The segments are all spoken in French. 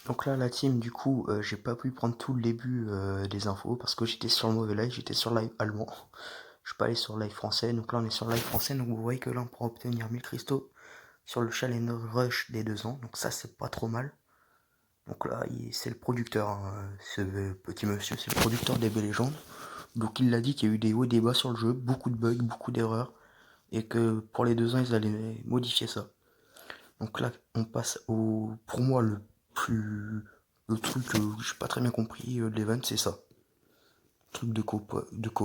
Donc là, la team, du coup, j'ai pas pu prendre tout le début des infos parce que j'étais sur le mauvais live, j'étais sur live allemand. Je suis pas allé sur live français, donc là on est sur live français, donc vous voyez que là on pourra obtenir 1000 cristaux sur le Challenge Rush des 2 ans, donc ça c'est pas trop mal. Donc là, c'est le producteur, hein, ce petit monsieur, c'est le producteur des Belles Légendes. Donc il l'a dit qu'il y a eu des hauts et des bas sur le jeu, beaucoup de bugs, beaucoup d'erreurs, et que pour les 2 ans ils allaient modifier ça. Donc là, on passe au, pour moi, le truc que j'ai pas très bien compris de l'event, c'est ça. Truc de coop. Donc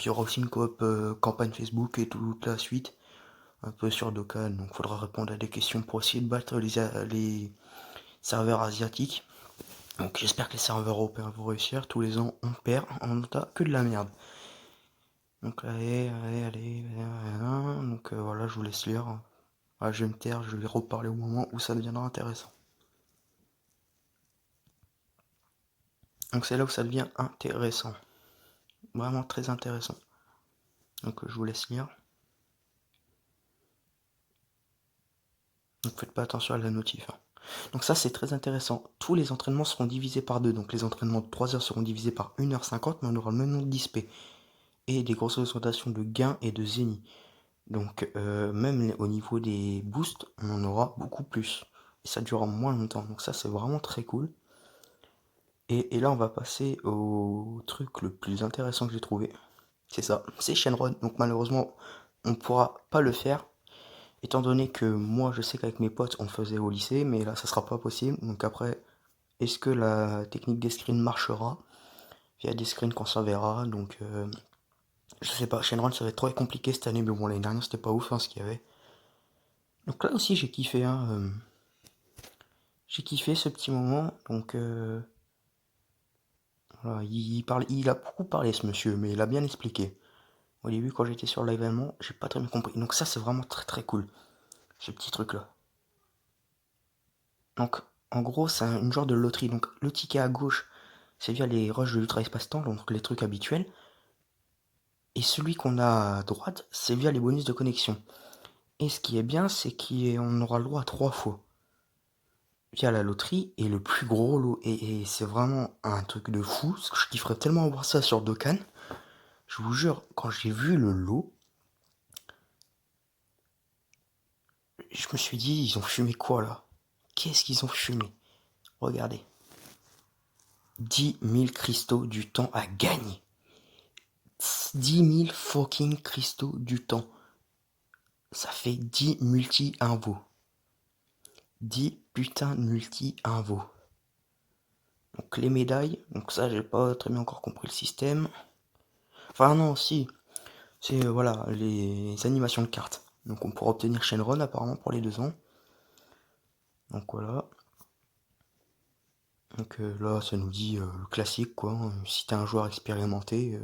il y aura aussi une coop campagne Facebook et toute la suite, un peu sur Dokkan. Donc il faudra répondre à des questions pour essayer de battre les serveurs asiatiques. Donc j'espère que les serveurs européens vont réussir. Tous les ans, on perd. On a que de la merde. Donc allez. Donc voilà, je vous laisse lire. Voilà, je vais me taire, je vais reparler au moment où ça deviendra intéressant. Donc c'est là où ça devient intéressant. Vraiment très intéressant. Donc je vous laisse lire. Donc faites pas attention à la notif, hein. Donc ça c'est très intéressant. Tous les entraînements seront divisés par 2. Donc les entraînements de 3 heures seront divisés par 1h50, mais on aura le même nombre d'XP. Et des grosses augmentations de gains et de zénith. Donc même au niveau des boosts, on en aura beaucoup plus. Et ça durera moins longtemps. Donc ça c'est vraiment très cool. Et là on va passer au truc le plus intéressant que j'ai trouvé. C'est ça, c'est Shenron. Donc malheureusement on ne pourra pas le faire. Étant donné que moi je sais qu'avec mes potes on faisait au lycée, mais là ça sera pas possible. Donc après, est-ce que la technique des screens marchera? Il y a des screens qu'on s'enverra, donc je sais pas, Shenron ça va être trop compliqué cette année, mais bon l'année dernière c'était pas ouf hein, ce qu'il y avait. Donc là aussi j'ai kiffé, hein, j'ai kiffé ce petit moment, donc voilà, il a beaucoup parlé ce monsieur, mais il a bien expliqué. Au début quand j'étais sur live allemand, j'ai pas très bien compris. Donc ça c'est vraiment très très cool, ce petit truc là. Donc en gros c'est une genre de loterie, donc le ticket à gauche c'est via les rushs de l'ultra espace-temps, donc les trucs habituels. Et celui qu'on a à droite, c'est via les bonus de connexion. Et ce qui est bien, c'est qu'on aura le droit à 3 fois via la loterie et le plus gros lot. Et c'est vraiment un truc de fou. Parce que je kifferais tellement avoir ça sur Dokkan. Je vous jure, quand j'ai vu le lot, je me suis dit, ils ont fumé quoi là? Qu'est-ce qu'ils ont fumé? Regardez. 10 000 cristaux du temps à gagner. 10 000 fucking cristaux du temps. Ça fait 10 multi-invos. 10 putains de multi-invos. Donc les médailles, donc ça j'ai pas très bien encore compris le système. Enfin non, si, c'est voilà, les animations de cartes. Donc on pourra obtenir Shenron apparemment pour les 2 ans. Donc voilà. Donc là ça nous dit le classique quoi, hein. Si t'es un joueur expérimenté,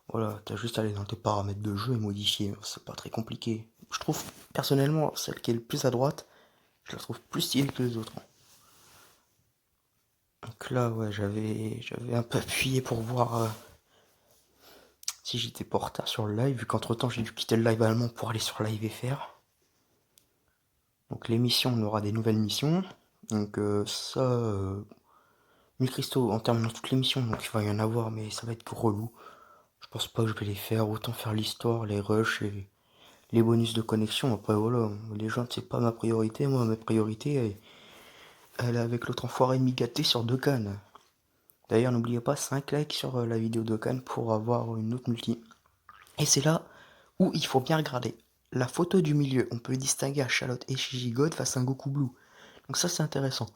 voilà, t'as juste à aller dans tes paramètres de jeu et modifier. C'est pas très compliqué. Je trouve personnellement celle qui est le plus à droite, je la trouve plus stylée que les autres, hein. Donc là ouais j'avais un peu appuyé pour voir si j'étais pas en retard sur le live, vu qu'entre temps j'ai dû quitter le live allemand pour aller sur live FR. Donc les missions, on aura des nouvelles missions. Donc ça, 1000 cristaux en terminant toutes les missions, donc il va y en avoir, mais ça va être relou. Je pense pas que je vais les faire, autant faire l'histoire, les rushs et les bonus de connexion. Après voilà, les gens c'est pas ma priorité, moi ma priorité elle est avec l'autre enfoiré de Migaté sur Dokkan. D'ailleurs n'oubliez pas 5 likes sur la vidéo Dokkan pour avoir une autre multi. Et c'est là où il faut bien regarder. La photo du milieu, on peut distinguer à Charlotte et Shigigod face à un Goku Blue. Donc ça c'est intéressant.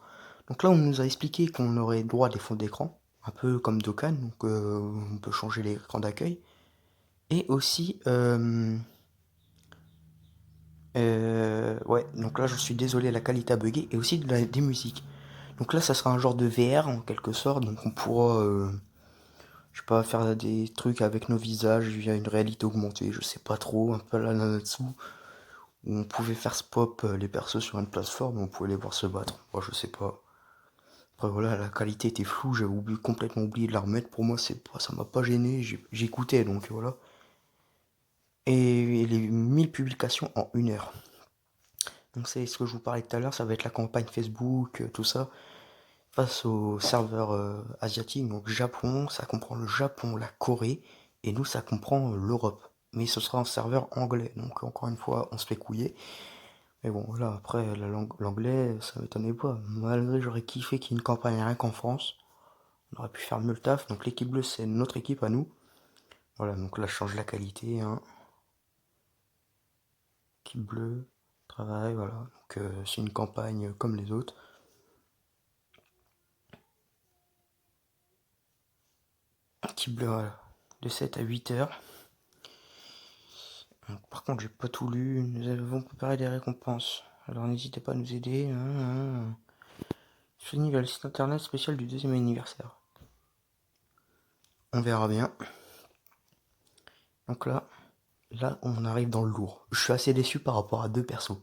Donc là on nous a expliqué qu'on aurait droit à des fonds d'écran, un peu comme Dokkan, donc on peut changer l'écran d'accueil. Et aussi, ouais, donc là je suis désolé, la qualité a bugué, et aussi des musiques. Donc là ça sera un genre de VR en quelque sorte, donc on pourra, je sais pas, faire des trucs avec nos visages via une réalité augmentée, je sais pas trop, un peu là là-dessous, où on pouvait faire spot les persos sur une plateforme, on pouvait les voir se battre. Moi je sais pas. Après voilà, la qualité était floue, j'avais complètement oublié de la remettre. Pour moi, c'est pas, ça m'a pas gêné, j'écoutais donc voilà. Et les 1000 publications en 1 heure. Donc c'est ce que je vous parlais tout à l'heure, ça va être la campagne Facebook, tout ça. face aux serveurs asiatiques, donc Japon, ça comprend le Japon, la Corée, et nous ça comprend l'Europe. Mais ce sera en serveur anglais, donc encore une fois on se fait couiller. Mais bon voilà, après l'anglais ça m'étonnait pas. Malgré j'aurais kiffé qu'il y ait une campagne rien qu'en France. On aurait pu faire mieux le taf. Donc l'équipe bleue c'est notre équipe à nous. Voilà, donc là je change la qualité. Hein. Équipe bleue, travail, voilà. Donc c'est une campagne comme les autres. Équipe bleue, voilà. De 7 à 8 heures. Donc, par contre, j'ai pas tout lu. Nous avons préparé des récompenses. Alors n'hésitez pas à nous aider. Fini vers le site internet spécial du 2e anniversaire. On verra bien. Donc là on arrive dans le lourd. Je suis assez déçu par rapport à 2 persos.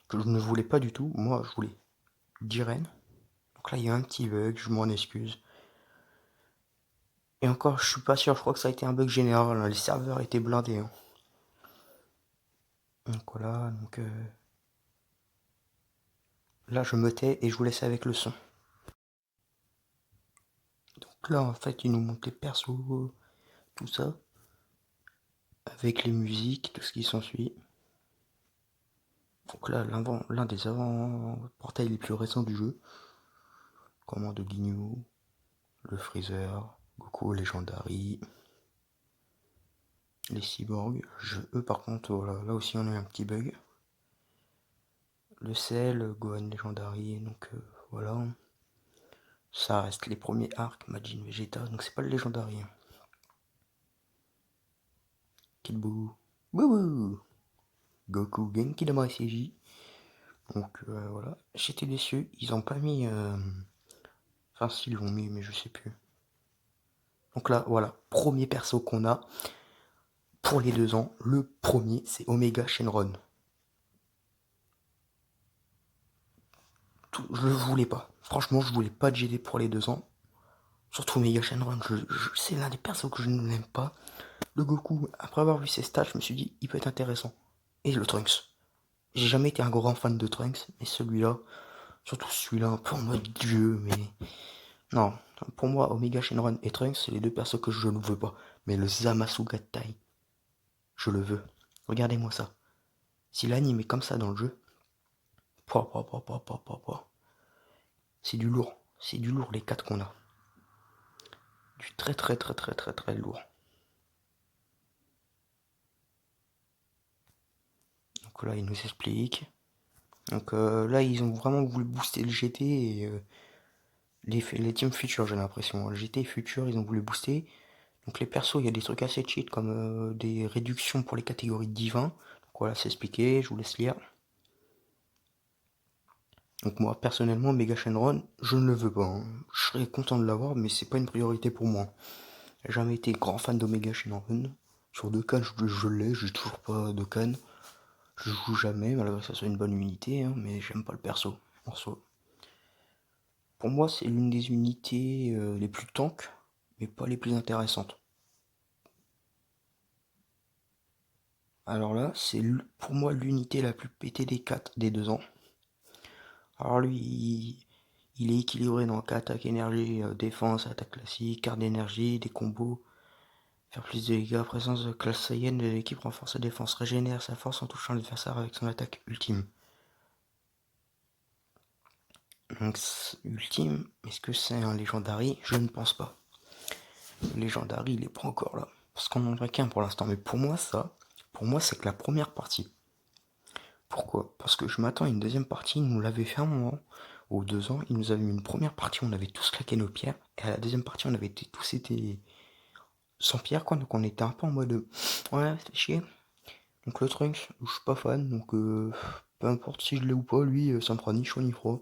Que je ne voulais pas du tout. Moi, je voulais Jiren. Donc là, il y a un petit bug, je m'en excuse. Et encore, je suis pas sûr, je crois que ça a été un bug général. Hein. Les serveurs étaient blindés. Hein. Donc voilà, donc là je me tais et je vous laisse avec le son. Donc là en fait ils nous montent les persos, tout ça, avec les musiques, tout ce qui s'ensuit. Donc là l'un des avant-portails les plus récents du jeu. Commande de Ginyu, le Freezer, Goku Legendary, les cyborgs. Eux par contre, voilà, là aussi on a eu un petit bug. Le Cell, Gohan Legendary, donc voilà. Ça reste les premiers arcs, Majin Vegeta, donc c'est pas le Legendary. Hein. Kid Buu, Bouhou, Goku Genki Dama SJ. Donc voilà, j'étais déçu, ils ont pas mis... Enfin s'ils l'ont mis, mais je sais plus. Donc là, voilà, premier perso qu'on a pour les 2 ans. Le premier, c'est Omega Shenron. Je le voulais pas. Franchement, je voulais pas de GD pour les 2 ans. Surtout Omega Shenron, c'est l'un des persos que je n'aime pas. Le Goku, après avoir vu ses stats, je me suis dit, il peut être intéressant. Et le Trunks. J'ai jamais été un grand fan de Trunks, mais celui-là, surtout celui-là, un peu en mode dieu, mais... Non, pour moi, Omega Shenron et Trunks, c'est les 2 persos que je ne veux pas. Mais le Zamasu Tai, je le veux. Regardez-moi ça. Si l'anime est comme ça dans le jeu, c'est du lourd. C'est du lourd les 4 qu'on a. Du très très très très très très lourd. Donc là, il nous explique. Donc là, ils ont vraiment voulu booster le GT et les teams futurs, j'ai l'impression. Le GT futur, ils ont voulu booster. Donc les persos, il y a des trucs assez cheat comme des réductions pour les catégories de divins. Donc voilà, c'est expliqué, je vous laisse lire. Donc moi, personnellement, Mega Shenron, je ne le veux pas. Hein. Je serais content de l'avoir, mais c'est pas une priorité pour moi. J'ai jamais été grand fan d'Omega Shenron. Sur Dokkan, je l'ai, j'ai toujours pas Dokkan. Je joue jamais, malgré que ça soit une bonne unité, hein, mais j'aime pas le perso, en soi. Pour moi, c'est l'une des unités les plus tank, mais pas les plus intéressantes. Alors là, c'est pour moi l'unité la plus pétée des 4 des 2 ans. Alors lui, il est équilibré dans attaque énergie, défense, attaque classique, carte d'énergie, des combos, faire plus de dégâts, présence de classe Saiyan de l'équipe renforce sa défense, régénère sa force en touchant l'adversaire avec son attaque ultime. Donc ultime, est-ce que c'est un Legendary? Je ne pense pas. Le Legendary, il est pas encore là. Parce qu'on n'en a qu'un pour l'instant. Mais pour moi, c'est que la première partie. Pourquoi? Parce que je m'attends à une deuxième partie, il nous l'avait fait un moment, aux 2 ans, il nous avait mis une première partie, on avait tous claqué nos pierres, et à la deuxième partie, on avait tous été sans pierre, quoi, donc on était un peu en mode, ouais, c'est chier. Donc le Trunks, je suis pas fan, donc peu importe si je l'ai ou pas, lui, ça me fera ni chaud ni froid.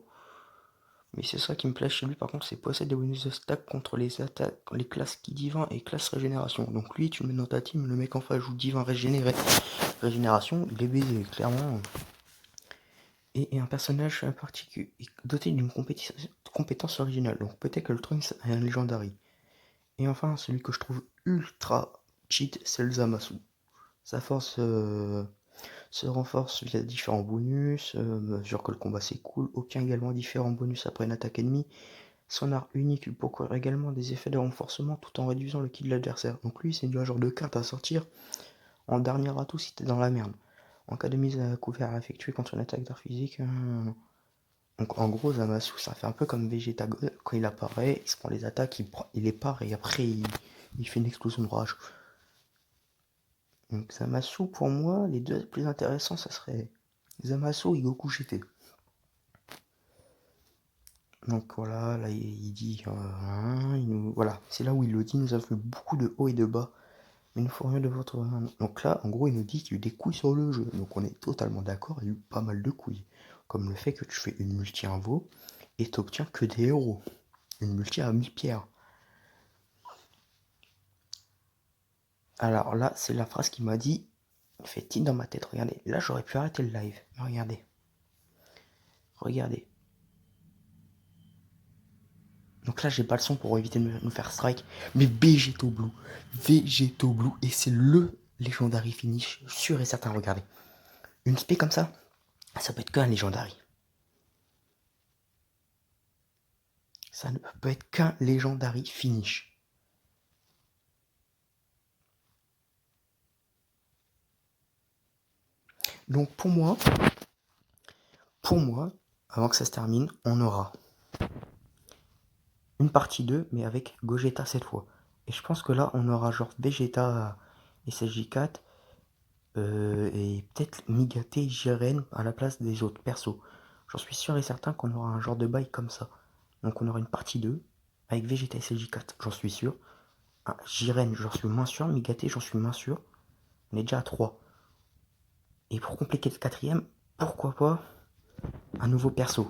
Mais c'est ça qui me plaît chez lui, par contre, c'est possède des bonus de stack contre les attaques, les classes qui divin et classe régénération. Donc lui, tu le mets dans ta team, le mec en face joue divin régénéré, régénération, il est baisé, clairement. Et un personnage particulier doté d'une compétence originale. Donc peut-être que le Trunks est un Legendary. Et enfin, celui que je trouve ultra cheat, c'est le Zamasu. Sa force Se renforce via différents bonus, mesure que le combat s'écoule, obtient également différents bonus après une attaque ennemie. Son art unique lui procure également des effets de renforcement tout en réduisant le ki de l'adversaire. Donc lui, c'est un genre de carte à sortir en dernier atout si t'es dans la merde. En cas de mise à couvert à effectuer contre une attaque d'art physique... Donc en gros, Zamasu, ça fait un peu comme Vegeta quand il apparaît, il se prend les attaques, il les part et après il fait une explosion de rage. Donc Zamasu, pour moi, les deux plus intéressants, ça serait Zamasu et Goku GT. Donc voilà, là il dit, voilà, c'est là où il le dit, nous avons fait beaucoup de hauts et de bas, mais nous ferions de votre... Donc là, en gros, il nous dit qu'il y a eu des couilles sur le jeu, donc on est totalement d'accord, il y a eu pas mal de couilles, comme le fait que tu fais une multi-invo et t'obtiens que des héros, une multi à 1000 pierres. Alors là, c'est la phrase qui m'a dit, fait tilt dans ma tête, regardez, là j'aurais pu arrêter le live, mais regardez. Donc là, j'ai pas le son pour éviter de nous faire strike. Mais Vegeto Blue. Et c'est le Legendary Finish. Sûr et certain, regardez. Une spé comme ça peut être qu'un Legendary. Ça ne peut être qu'un Legendary Finish. Donc pour moi, avant que ça se termine, on aura une partie 2, mais avec Gogeta cette fois. Et je pense que là, on aura genre Vegeta et SSJ4. Et peut-être Migate et Jiren à la place des autres persos. J'en suis sûr et certain qu'on aura un genre de bail comme ça. Donc on aura une partie 2 avec Vegeta et SSJ4, j'en suis sûr. Jiren, j'en suis moins sûr. Migate, j'en suis moins sûr. On est déjà à 3. Et pour compliquer le quatrième, pourquoi pas un nouveau perso.